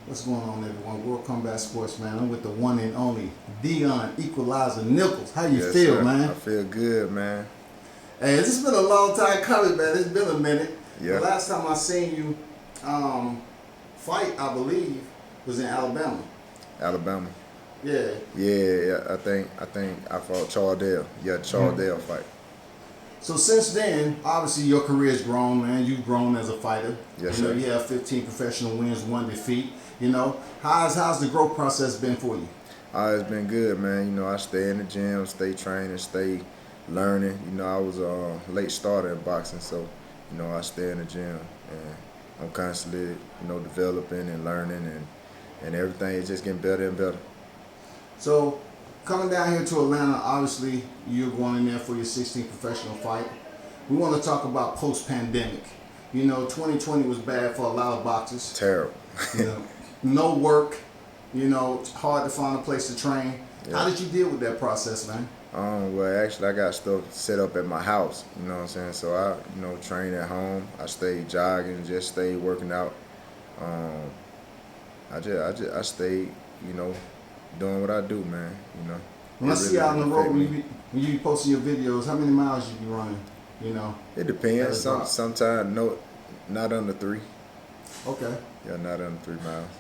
What's going on, everyone? World Combat Sports, man. I'm with the one and only Deon Equalizer Nichols. How you feel, sir. man? I feel good, man. Hey, this has been a long time coming, man. It's been a minute. Yeah. The last time I seen you fight, I believe, was in Alabama. Alabama. Yeah. Yeah. I think I fought Chardale. Yeah, Chardale fight. So since then, obviously your career's grown, man. You've grown as a fighter. Yes, you know, sir. you have 15 professional wins, 1 defeat. You know, how's the growth process been for you? It's been good, man. You know, I stay in the gym, stay training, stay learning. You know, I was a late starter in boxing, so you know, I stay in the gym and I'm constantly, you know, developing and learning and everything is just getting better and better. So, coming down here to Atlanta, obviously you're going in there for your 16th professional fight. We want to talk about post-pandemic. You know, 2020 was bad for a lot of boxers. Terrible. You know, no work. You know, it's hard to find a place to train. Yeah. How did you deal with that process, man? Well, actually, I got stuff set up at my house. You know what I'm saying? So I, you know, train at home. I stay jogging, just stay working out. I stay, you know, doing what I do, man. You know. When I see you out on the road, me. when you be posting your videos, how many miles you be running? You know. It depends. Sometimes no, not under 3. Okay. Yeah, not under 3 miles.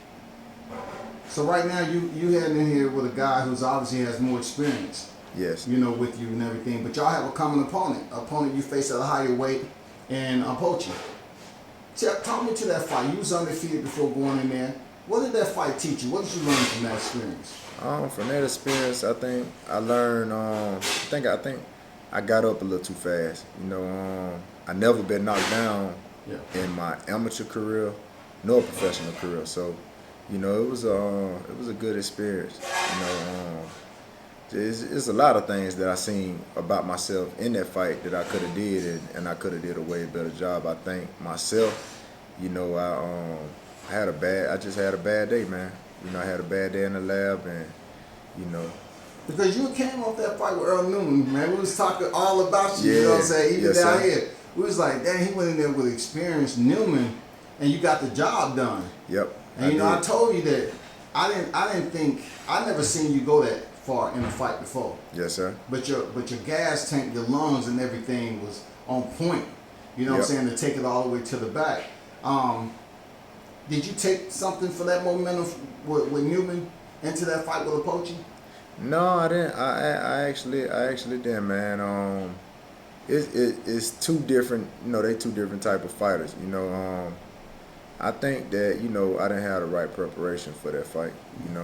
So right now you heading in here with a guy who's obviously has more experience. Yes. You know, with you and everything. But y'all have a common opponent you face at a higher weight, and Apochi. Talk me to that fight. You was undefeated before going in there. What did that fight teach you? What did you learn from that experience? From that experience, I think I learned. I think I got up a little too fast. You know, I never been knocked down in my amateur career nor professional career. So, you know, it was a good experience. You know, it's a lot of things that I seen about myself in that fight that I could have did, and I could have did a way better job. I think myself, you know, I just had a bad day, man. You know, I had a bad day in the lab, and you know. Because you came off that fight with Earl Newman, man. We was talking all about you. Yeah. You know what I'm saying? Even Yes, down sir. here, we was like, dang, he went in there with experienced Newman, and you got the job done. Yep. And you know, did. I told you that I never seen you go that far in a fight before. Yes, sir. But your gas tank, your lungs and everything was on point. You know what I'm saying, to take it all the way to the back. Did you take something for that momentum with Newman into that fight with Apochi? No, I didn't. I actually didn't, man. It's two different. You know, they two different type of fighters. You know, I think that, you know, I didn't have the right preparation for that fight. You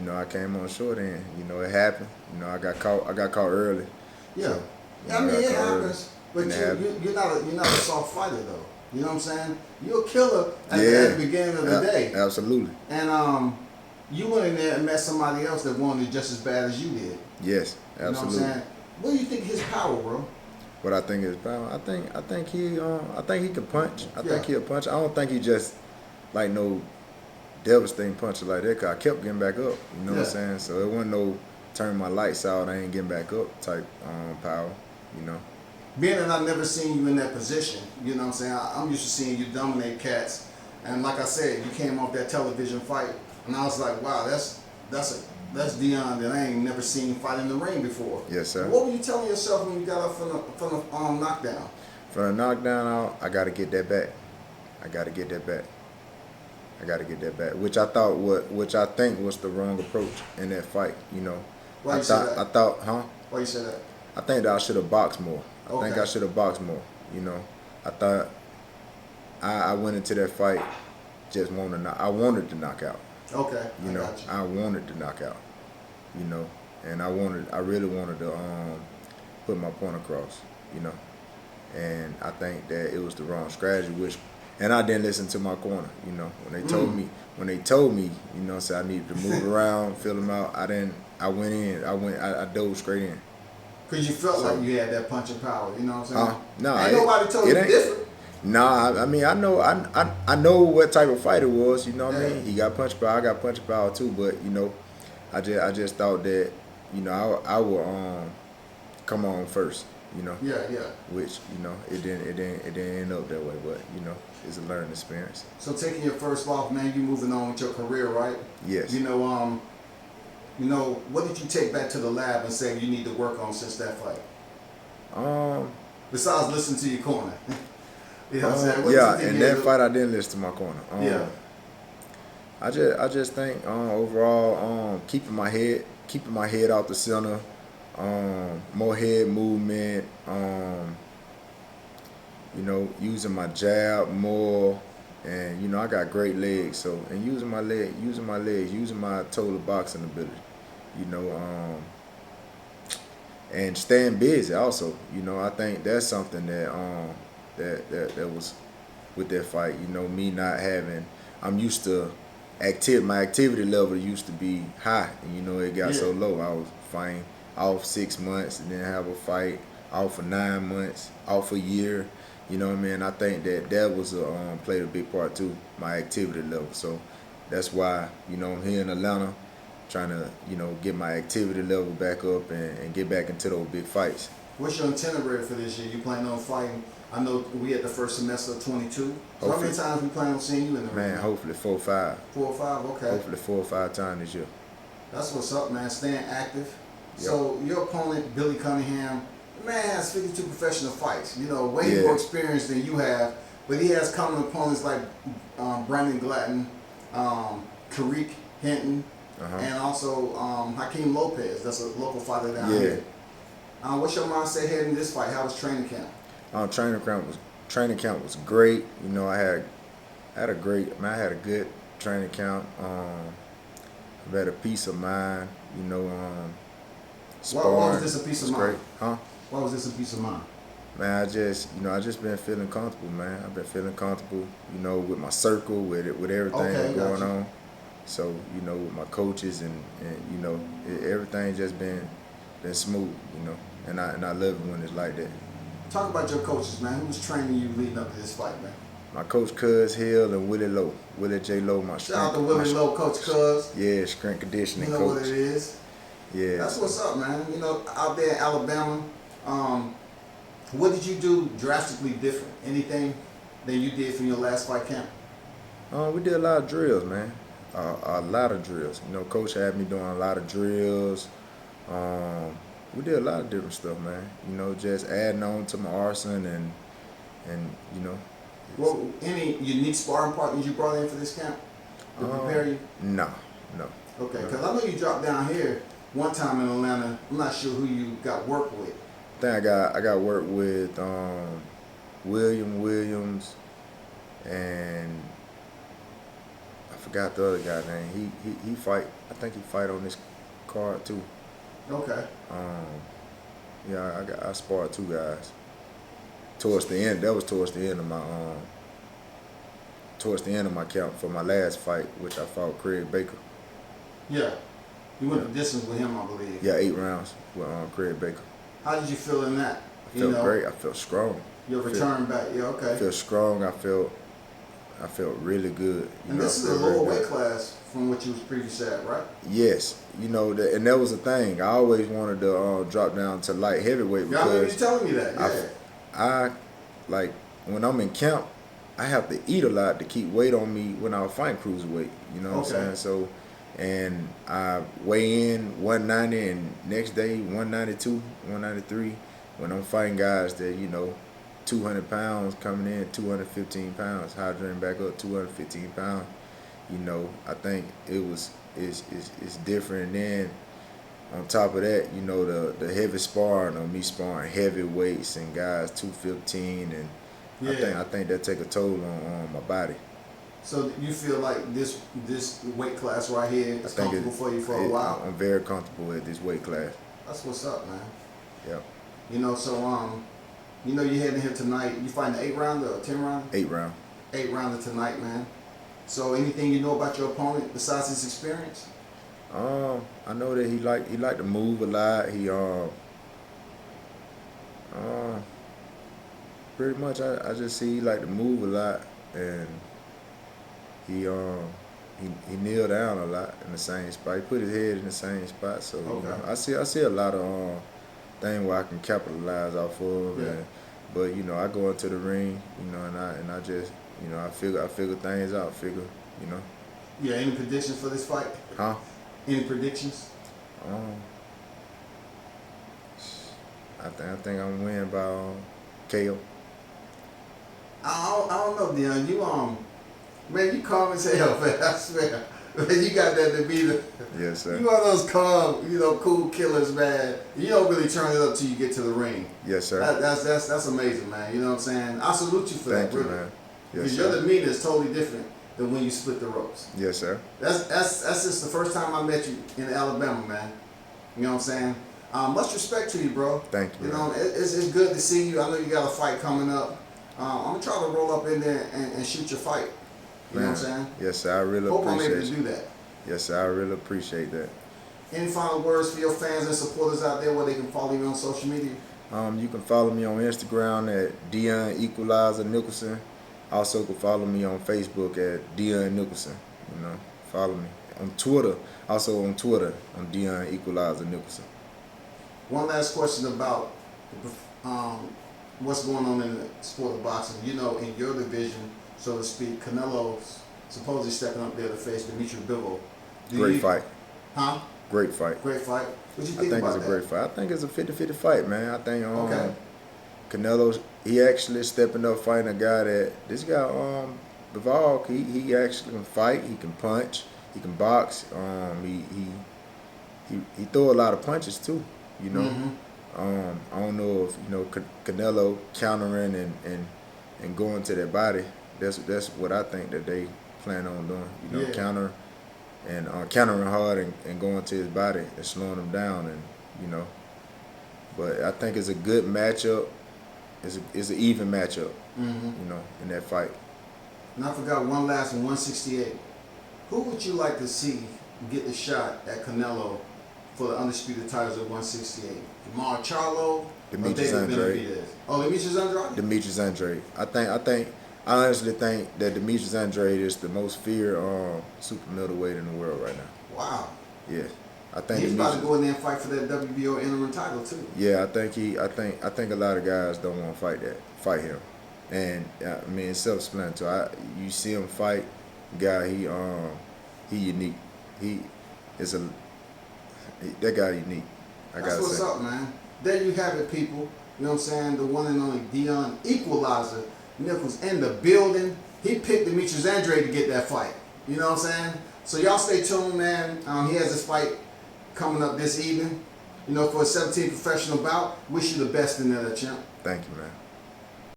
know, I came on short end. You know, it happened. You know, I got caught early. Yeah. So, I mean, it happens. But you're not a soft fighter though. You know what I'm saying? You're a killer at the beginning of the day. Absolutely. And you went in there and met somebody else that wanted it just as bad as you did. Yes, absolutely. You know what I'm saying? What do you think his power, bro? What I think his power? I think he can punch. I think he'll punch. I don't think he just like no devastating puncher like that. Cause I kept getting back up. You know what I'm saying? So it wasn't no turn my lights out, I ain't getting back up type power. You know. Being that I've never seen you in that position, you know what I'm saying? I'm used to seeing you dominate cats. And like I said, you came off that television fight, and I was like, wow, that's Deon that I ain't never seen fight in the ring before. Yes, sir. What were you telling yourself when you got up from the knockdown? From the knockdown, I got to get that back. I got to get that back. Which I think was the wrong approach in that fight. You know. Why you say that? I thought, huh? Why you say that? I think that I should have boxed more. I think Okay. I should have boxed more. You know, I thought I went into that fight just I wanted to knock out. Okay. You know, I wanted to knock out. You know, and I really wanted to put my point across. You know, and I think that it was the wrong strategy. And I didn't listen to my corner. You know, when they told me, you know, so I needed to move around, fill them out. I went in. I dove straight in. Because you felt like you had that punching power, you know what I'm saying? No, ain't nobody told you different. Nah, I mean, I know what type of fight it was. You know what I mean? He got punch power, I got punch power too. But you know, I just thought that, you know, I would come on first. You know. Yeah. Which, you know, it didn't end up that way. But you know, is a learning experience. So taking your first loss, man, you moving on with your career, right? Yes. You know, what did you take back to the lab and say you need to work on since that fight? Besides listening to your corner. You know what I'm saying? Yeah, in that fight I didn't listen to my corner. Yeah. I just think overall keeping my head out the center, more head movement, you know, using my jab more, and you know I got great legs, so and using my total boxing ability, you know, and staying busy also. You know, I think that's something that that was with that fight. You know, me not having, I'm used to my activity level used to be high, and you know it got so low. I was fighting off 6 months and then have a fight, off for 9 months, off a year. You know what I mean? I think that was played a big part too, my activity level. So that's why, you know, I'm here in Atlanta trying to, you know, get my activity level back up and get back into those big fights. What's your itinerary for this year? You plan on fighting? I know we at the first semester of 22. So how many times we plan on seeing you in the ring? Man, hopefully 4 or 5. 4 or 5, okay. Hopefully 4 or 5 times this year. That's what's up, man. Staying active. Yep. So your opponent, Billy Cunningham, the man has 52 professional fights. You know, way more experience than you have. But he has common opponents like Brandon Glatton, Tariq Hinton, and also Hakeem Lopez. That's a local fighter down here. What's your mindset heading this fight? How was training camp? Training camp was great. You know, I had a good training camp. I've had a peace of mind. You know, why was this a peace of mind? Great. Huh? Why was this a peace of mind? Man, I just been feeling comfortable, man. I've been feeling comfortable, you know, with my circle, with everything going on. So, you know, with my coaches and you know, everything just been smooth, you know. And I love it when it's like that. Talk about your coaches, man. Who was training you leading up to this fight, man? My coach Cuz Hill and Willie Lowe. Willie J. Lowe, my strength. Shout out to Willie Lowe, Coach Cuz. Yeah, strength conditioning coach. You know what it is. Yeah. That's what's up, man. You know, out there in Alabama, what did you do drastically different? Anything that you did from your last fight camp? We did a lot of drills, man. A lot of drills. You know, Coach had me doing a lot of drills. We did a lot of different stuff, man. You know, just adding on to my arsenal and you know. Well, any unique sparring partners you brought in for this camp to prepare you? No. Okay, because I know you dropped down here one time in Atlanta. I'm not sure who you got work with. I think I got work with William Williams, and I forgot the other guy's name. He fight. I think he fight on this card too. Okay. Yeah, I sparred 2 guys. Towards the end, that was towards the end of my camp for my last fight, which I fought Craig Baker. Yeah. You went the distance with him, I believe. Yeah, 8 rounds with Craig Baker. How did you feel in that? I felt great. I felt strong. Your return back, yeah, okay. I felt strong. I felt really good. And this is a lower weight class from what you was previously at, right? Yes, you know, and that was the thing. I always wanted to drop down to light heavyweight because I remember you telling me that. Yeah. I like when I'm in camp, I have to eat a lot to keep weight on me when I was fighting cruiserweight. You know what I'm saying? So, and I weigh in 190 and next day 192, 193. When I'm fighting guys that, you know, 200 pounds coming in, 215 pounds, hydrating back up 215 pounds. You know, I think it's different. And then on top of that, you know, the heavy sparring, or me sparring heavyweights and guys 215, and I think that take a toll on my body. So you feel like this weight class right here is comfortable for you for a while? I'm very comfortable at this weight class. That's what's up, man. Yep. You know, so you know you're heading here tonight. You fighting an 8-rounder or 10-rounder? 8 round. 8-rounder tonight, man. So anything you know about your opponent besides his experience? I know that he like to move a lot. He pretty much I just see he like to move a lot, and he kneel down a lot in the same spot. He put his head in the same spot. So you know, I see a lot of things where I can capitalize off of. Yeah. But you know, I go into the ring, you know, and I just You know, I figure things out. You know. Yeah. Any predictions for this fight? Huh? Any predictions? I think I'm winning by KO. I don't know, Deon. You man, you calm as hell, man. I swear. Man, you got that to be the. Yes, sir. You one of those calm, cool killers, man. You don't really turn it up till you get to the ring. Yes, sir. That's amazing, man. You know what I'm saying? I salute you for Thank that, you, really. man. Yes, Because sir. your demeanor is totally different than when you split the ropes. Yes, sir. That's just the first time I met you in Alabama, man. You know what I'm saying? Much respect to you, bro. Thank you. You know, it's good to see you. I know you got a fight coming up. I'm gonna try to roll up in there and shoot your fight. You know what I'm saying? Yes, sir. I really Hope I'm able appreciate to you. do that. Yes, sir. I really appreciate that. Any final words for your fans and supporters out there where they can follow you on social media? You can follow me on Instagram at Deon Equalizer Nicholson. Also can follow me on Facebook at Deon Nicholson. You know, follow me on Twitter. Also on Twitter on Deon Equalizer Nicholson. One last question about what's going on in the sport of boxing. You know, in your division, so to speak, Canelo's supposedly stepping up there to face Demetrius. Great fight. Huh? Great fight. Great fight. What you I think think about it's a that? great fight. I think it's a 50-50 fight, man. I think Okay. Canelo, he actually stepping up fighting a guy this guy, Bivol, he actually can fight, he can punch, he can box, he throw a lot of punches too, you know. Mm-hmm. I don't know if, Canelo countering and going to their body, that's what I think that they plan on doing, Yeah. countering hard and going to his body and slowing him down, and but I think it's a good matchup. It's an even matchup, Mm-hmm. in that fight. And I forgot one last one, 168. Who would you like to see get the shot at Canelo for the undisputed titles at 168? Jamar Charlo Demetrius or David Andrade. Benavidez? Oh, Demetrius Andrade? Demetrius Andrade. I honestly think that Demetrius Andrade is the most feared super middleweight in the world right now. Wow. Yeah, I think He's about to go in there and fight for that WBO interim title too. Yeah, I think a lot of guys don't want to fight him, and I mean it's self-explanatory. You see him fight, guy. He unique. That guy unique. That's what's up, man. There you have it, people. You know what I'm saying? The one and only Deon Equalizer Nichols in the building. He picked Demetrius Andrade to get that fight. You know what I'm saying? So y'all stay tuned, man. He has this fight coming up this evening. For a 17th professional bout. Wish you the best in there, champ. Thank you, man.